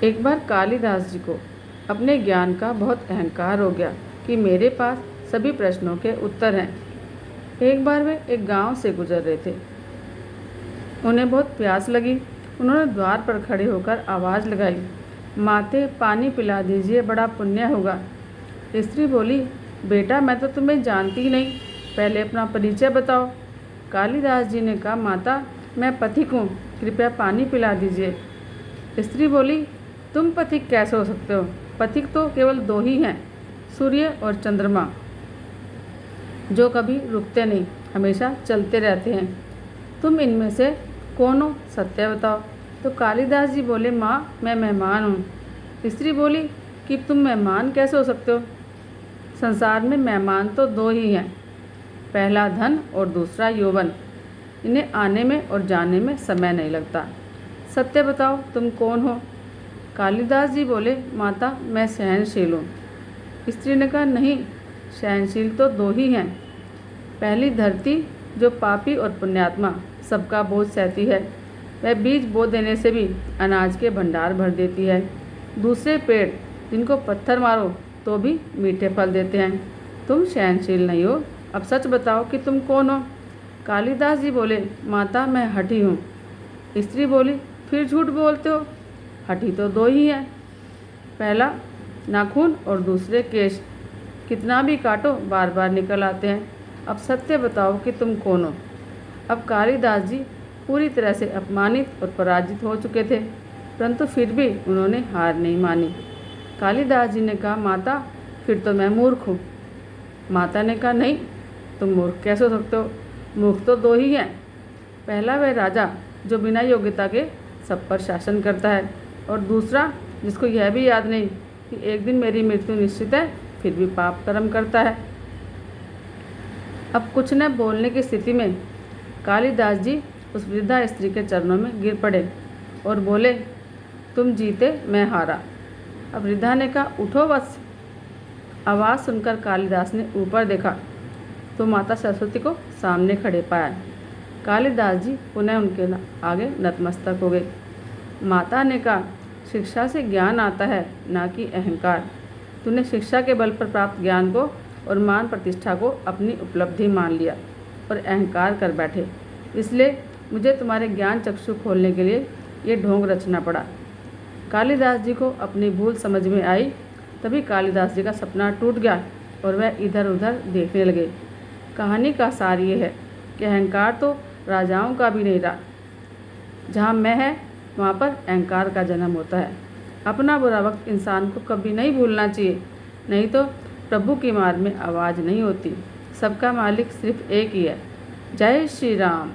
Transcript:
एक बार कालिदास जी को अपने ज्ञान का बहुत अहंकार हो गया कि मेरे पास सभी प्रश्नों के उत्तर हैं। एक बार वे एक गांव से गुजर रहे थे। उन्हें बहुत प्यास लगी। उन्होंने द्वार पर खड़े होकर आवाज़ लगाई, माते पानी पिला दीजिए, बड़ा पुण्य होगा। स्त्री बोली, बेटा मैं तो तुम्हें जानती ही नहीं, पहले अपना परिचय बताओ। कालिदास जी ने कहा, माता मैं पथिक हूँ, कृपया पानी पिला दीजिए। स्त्री बोली, तुम पथिक कैसे हो सकते हो? पथिक तो केवल दो ही हैं, सूर्य और चंद्रमा, जो कभी रुकते नहीं, हमेशा चलते रहते हैं। तुम इनमें से कौन हो, सत्य बताओ। तो कालिदास जी बोले, माँ मैं मेहमान हूँ। स्त्री बोली कि तुम मेहमान कैसे हो सकते हो? संसार में मेहमान तो दो ही हैं, पहला धन और दूसरा यौवन। इन्हें आने में और जाने में समय नहीं लगता। सत्य बताओ, तुम कौन हो? कालिदास जी बोले, माता मैं सहनशील हूँ। स्त्री ने कहा, नहीं, सहनशील तो दो ही हैं। पहली धरती जो पापी और पुण्यात्मा सबका बोझ सहती है, वह बीज बो देने से भी अनाज के भंडार भर देती है। दूसरे पेड़ जिनको पत्थर मारो तो भी मीठे फल देते हैं। तुम सहनशील नहीं हो, अब सच बताओ कि तुम कौन हो? कालिदास जी बोले, माता मैं हठी हूँ। स्त्री बोली, फिर झूठ बोलते हो, हठी तो दो ही हैं, पहला नाखून और दूसरे केश, कितना भी काटो बार बार निकल आते हैं। अब सत्य बताओ कि तुम कौन हो? अब कालिदास जी पूरी तरह से अपमानित और पराजित हो चुके थे, परंतु फिर भी उन्होंने हार नहीं मानी। कालिदास जी ने कहा, माता फिर तो मैं मूर्ख हूँ। माता ने कहा, नहीं, तुम मूर्ख कैसे हो सकते हो? मूर्ख तो दो ही हैं, पहला वह राजा जो बिना योग्यता के सब पर शासन करता है, और दूसरा जिसको यह भी याद नहीं कि एक दिन मेरी मृत्यु निश्चित है, फिर भी पाप कर्म करता है। अब कुछ न बोलने की स्थिति में कालिदास जी उस वृद्धा स्त्री के चरणों में गिर पड़े और बोले, तुम जीते मैं हारा। अब वृद्धा ने कहा, उठो वत्स। आवाज़ सुनकर कालिदास ने ऊपर देखा तो माता सरस्वती को सामने खड़े पाया। कालिदास जी पुनः उनके आगे नतमस्तक हो गए। माता ने कहा, शिक्षा से ज्ञान आता है, ना कि अहंकार। तूने शिक्षा के बल पर प्राप्त ज्ञान को और मान प्रतिष्ठा को अपनी उपलब्धि मान लिया और अहंकार कर बैठे, इसलिए मुझे तुम्हारे ज्ञान चक्षु खोलने के लिए ये ढोंग रचना पड़ा। कालिदास जी को अपनी भूल समझ में आई। तभी कालिदास जी का सपना टूट गया और वह इधर उधर देखने लगे। कहानी का सार ये है कि अहंकार तो राजाओं का भी नहीं रहा। जहाँ मैं है वहाँ पर अहंकार का जन्म होता है। अपना बुरा वक्त इंसान को कभी नहीं भूलना चाहिए, नहीं तो प्रभु की मार में आवाज़ नहीं होती। सबका मालिक सिर्फ एक ही है। जय श्री राम।